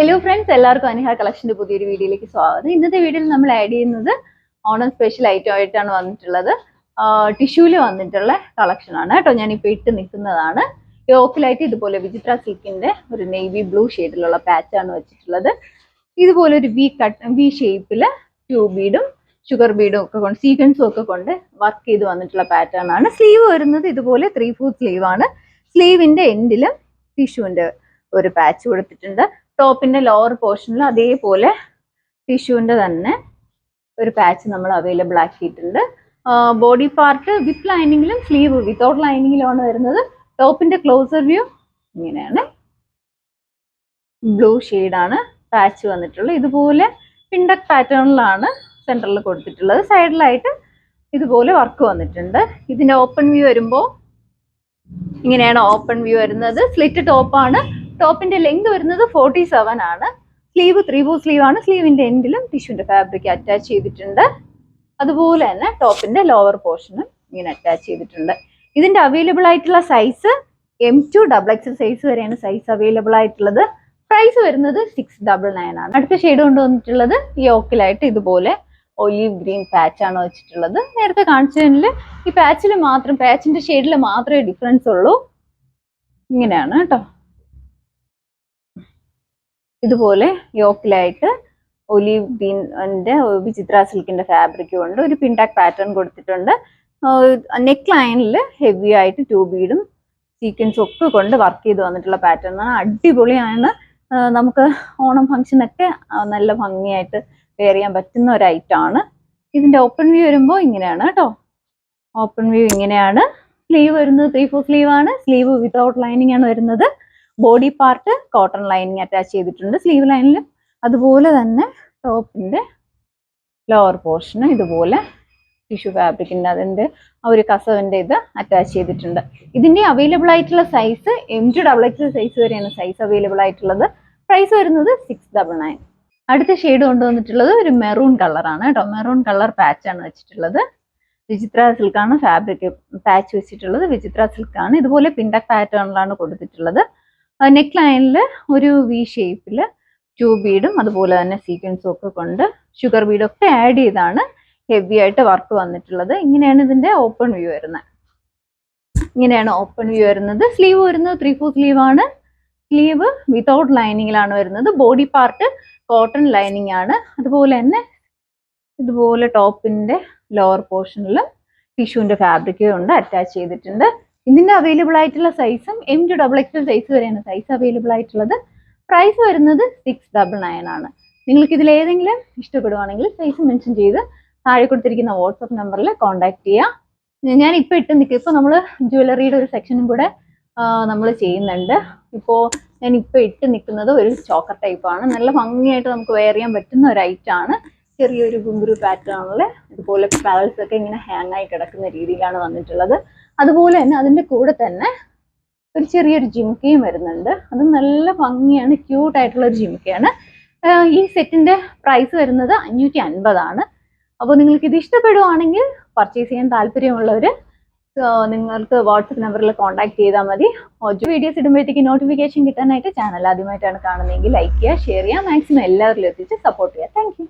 Hello friends, എല്ലാവർക്കും അനിഹ കളക്ഷന്റെ പുതിയൊരു വീഡിയോയിലേക്ക് സ്വാഗതം. ഇന്നത്തെ വീഡിയോയിൽ നമ്മൾ ആഡ് ചെയ്യുന്നത് ഓണം സ്പെഷ്യൽ ഐറ്റം ആയിട്ടാണ് വന്നിട്ടുള്ളത്. ടിഷ്യൂല് വന്നിട്ടുള്ള കളക്ഷൻ ആണ് കേട്ടോ. ഞാനിപ്പോൾ ഇട്ട് നിൽക്കുന്നതാണ്. യോക്കിലായിട്ട് ഇതുപോലെ വിചിത്ര സിൽക്കിന്റെ ഒരു നേവി ബ്ലൂ ഷെയ്ഡിലുള്ള പാച്ചാണ് വെച്ചിട്ടുള്ളത്. ഇതുപോലെ ഒരു വി ഷേപ്പില് ട്യൂബ് ബീഡും ഷുഗർ ബീഡും ഒക്കെ കൊണ്ട് സീക്വൻസും ഒക്കെ കൊണ്ട് വർക്ക് ചെയ്ത് വന്നിട്ടുള്ള പാറ്റേൺ ആണ്. സ്ലീവ് വരുന്നത് ഇതുപോലെ 3/4 സ്ലീവ് ആണ്. സ്ലീവിന്റെ എൻഡിലും ടിഷ്യൂവിന്റെ ഒരു പാച്ച് കൊടുത്തിട്ടുണ്ട്. ടോപ്പിന്റെ ലോവർ പോർഷനിൽ അതേപോലെ ടിഷ്യൂവിന്റെ തന്നെ ഒരു പാച്ച് നമ്മൾ അവൈലബിൾ ആക്കിയിട്ടുണ്ട്. ബോഡി പാർട്ട് വിത്ത് ലൈനിങ്ങിലും സ്ലീവ് വിത്തൗട്ട് ലൈനിങ്ങിലുമാണ് വരുന്നത്. ടോപ്പിന്റെ ക്ലോസർ വ്യൂ ഇങ്ങനെയാണ്. ബ്ലൂ ഷെയ്ഡാണ് പാച്ച് വന്നിട്ടുള്ളത്. ഇതുപോലെ പിണ്ടക് പാറ്റേണിലാണ് സെന്ററിൽ കൊടുത്തിട്ടുള്ളത്. സൈഡിലായിട്ട് ഇതുപോലെ വർക്ക് വന്നിട്ടുണ്ട്. ഇതിന്റെ ഓപ്പൺ വ്യൂ വരുമ്പോൾ ഇങ്ങനെയാണ് ഓപ്പൺ വ്യൂ വരുന്നത്. സ്ലിറ്റ് ടോപ്പാണ്. ടോപ്പിന്റെ ലെങ്ത് വരുന്നത് 47 ആണ്. സ്ലീവ് 3/4 സ്ലീവ് ആണ്. സ്ലീവിന്റെ എൻഡിലും ടിഷ്യൂന്റെ ഫാബ്രിക് അറ്റാച്ച് ചെയ്തിട്ടുണ്ട്. അതുപോലെ തന്നെ ടോപ്പിന്റെ ലോവർ പോർഷനും ഇങ്ങനെ അറ്റാച്ച് ചെയ്തിട്ടുണ്ട്. ഇതിന്റെ അവൈലബിൾ ആയിട്ടുള്ള സൈസ് M2 XXL സൈസ് വരെയാണ് സൈസ് അവൈലബിൾ ആയിട്ടുള്ളത്. പ്രൈസ് വരുന്നത് 699 ആണ്. അടുത്ത ഷെയ്ഡ് കൊണ്ടുവന്നിട്ടുള്ളത് യോക്കിലായിട്ട് ഇതുപോലെ ഒലീവ് ഗ്രീൻ പാച്ച് ആണ് വെച്ചിട്ടുള്ളത്. നേരത്തെ കാണിച്ചതിൽ ഈ പാച്ചിന്റെ ഷെയ്ഡിൽ മാത്രമേ ഡിഫറൻസ് ഉള്ളൂ. ഇങ്ങനെയാണ് കേട്ടോ. ഇതുപോലെ യോക്കിലായിട്ട് ഒലീവ് ഗ്രീൻ്റെ വിചിത്ര സിൽക്കിന്റെ ഫാബ്രിക് കൊണ്ട് ഒരു പിൻടാക് പാറ്റേൺ കൊടുത്തിട്ടുണ്ട്. നെക്ക് ലൈനിൽ ഹെവി ആയിട്ട് ട്യൂബ് ബീഡും സീക്വൻസും ഒക്കെ കൊണ്ട് വർക്ക് ചെയ്ത് വന്നിട്ടുള്ള പാറ്റേൺ ആണ്. അടിപൊളിയാണ്. നമുക്ക് ഓണം ഫംഗ്ഷനൊക്കെ നല്ല ഭംഗിയായിട്ട് വെയർ ചെയ്യാൻ പറ്റുന്ന ഒരു ഐറ്റം ആണ്. ഇതിന്റെ ഓപ്പൺ വ്യൂ വരുമ്പോൾ ഇങ്ങനെയാണ് കേട്ടോ. ഓപ്പൺ വ്യൂ ഇങ്ങനെയാണ്. സ്ലീവ് വരുന്നത് 3/4 സ്ലീവ് ആണ്. സ്ലീവ് വിത്തൗട്ട് ലൈനിങ് ആണ് വരുന്നത്. Body part cotton lining attach ചെയ്തിട്ടുണ്ട്. സ്ലീവ് ലൈനിലും അതുപോലെ തന്നെ ടോപ്പിന്റെ ലോവർ പോർഷന് ഇതുപോലെ ടിഷ്യൂ ഫാബ്രിക്കിന്റെ അതിന്റെ ആ ഒരു കസവിന്റെ ഇത് അറ്റാച്ച് ചെയ്തിട്ടുണ്ട്. ഇതിന്റെ അവൈലബിൾ ആയിട്ടുള്ള സൈസ് M2 XXL സൈസ് വരെയാണ് സൈസ് അവൈലബിൾ ആയിട്ടുള്ളത്. പ്രൈസ് വരുന്നത് 699. അടുത്ത ഷെയ്ഡ് കൊണ്ടുവന്നിട്ടുള്ളത് ഒരു മെറൂൺ കളറാണ് കേട്ടോ. മെറൂൺ കളർ പാച്ചാണ് വെച്ചിട്ടുള്ളത്. വിചിത്ര സിൽക്കാണ് ഫാബ്രിക് പാച്ച് വെച്ചിട്ടുള്ളത്. വിചിത്ര സിൽക്കാണ്. ഇതുപോലെ പിൻടക് പാറ്റേണിലാണ് കൊടുത്തിട്ടുള്ളത്. നെക്ക് ലൈനിൽ ഒരു വി ഷേപ്പിൽ ട്യൂബ് ബീഡും അതുപോലെ തന്നെ സീക്വൻസും ഒക്കെ കൊണ്ട് ഷുഗർ ബീഡും ഒക്കെ ആഡ് ചെയ്താണ് ഹെവി ആയിട്ട് വർക്ക് വന്നിട്ടുള്ളത്. ഇങ്ങനെയാണ് ഇതിന്റെ ഓപ്പൺ വ്യൂ വരുന്നത്. ഇങ്ങനെയാണ് ഓപ്പൺ വ്യൂ വരുന്നത്. സ്ലീവ് വരുന്നത് 3/4 സ്ലീവ് ആണ്. സ്ലീവ് വിത്തൗട്ട് ലൈനിങ്ങിലാണ് വരുന്നത്. ബോഡി പാർട്ട് കോട്ടൺ ലൈനിങ് ആണ്. അതുപോലെ തന്നെ ഇതുപോലെ ടോപ്പിന്റെ ലോവർ പോർഷനിലും ടിഷ്യൂവിന്റെ ഫാബ്രിക് കൊണ്ട് അറ്റാച്ച് ചെയ്തിട്ടുണ്ട്. ഇതിന്റെ അവൈലബിൾ ആയിട്ടുള്ള സൈസും M2 XXL സൈസ് വരെയാണ് സൈസ് അവൈലബിൾ ആയിട്ടുള്ളത്. പ്രൈസ് വരുന്നത് 699 ആണ്. നിങ്ങൾക്ക് ഇതിൽ ഏതെങ്കിലും ഇഷ്ടപ്പെടുവാണെങ്കിൽ സൈസ് മെൻഷൻ ചെയ്ത് താഴെ കൊടുത്തിരിക്കുന്ന വാട്സപ്പ് നമ്പറിൽ കോൺടാക്ട് ചെയ്യാം. ഞാൻ ഇപ്പോൾ ഇട്ട് നിൽക്കുക. ഇപ്പോൾ നമ്മൾ ജ്വല്ലറിയുടെ ഒരു സെക്ഷനും കൂടെ നമ്മൾ ചെയ്യുന്നുണ്ട്. ഇപ്പോൾ ഞാൻ ഇപ്പോൾ ഇട്ട് നിൽക്കുന്നത് ഒരു ചോക്കർ ടൈപ്പാണ്. നല്ല ഭംഗിയായിട്ട് നമുക്ക് വെയർ ചെയ്യാൻ പറ്റുന്ന ഒരു ഐറ്റം ആണ്. ചെറിയൊരു ഗുങ്കുരു പാറ്റേണിൽ ഇതുപോലെ പാൽസ് ഒക്കെ ഇങ്ങനെ ഹാങ് ആയി കിടക്കുന്ന രീതിയിലാണ് വന്നിട്ടുള്ളത്. അതുപോലെ തന്നെ അതിൻ്റെ കൂടെ തന്നെ ഒരു ചെറിയൊരു ജിമിക്കയും വരുന്നുണ്ട്. അത് നല്ല ഭംഗിയാണ്. ക്യൂട്ടായിട്ടുള്ള ഒരു ജിമിക്കയാണ്. ഈ സെറ്റിന്റെ പ്രൈസ് വരുന്നത് 550 ആണ്. അപ്പോൾ നിങ്ങൾക്ക് ഇത് ഇഷ്ടപ്പെടുവാണെങ്കിൽ പർച്ചേസ് ചെയ്യാൻ താല്പര്യമുള്ളവർ നിങ്ങൾക്ക് വാട്സപ്പ് നമ്പറിൽ കോൺടാക്ട് ചെയ്താൽ മതി. വീഡിയോസ് ഇടുമ്പോഴത്തേക്ക് നോട്ടിഫിക്കേഷൻ കിട്ടാനായിട്ട് ചാനൽ ആദ്യമായിട്ടാണ് കാണുന്നതെങ്കിൽ ലൈക്ക് ചെയ്യുക, ഷെയർ ചെയ്യുക, മാക്സിമം എല്ലാവരിലും എത്തിച്ച് സപ്പോർട്ട് ചെയ്യുക. Thank you.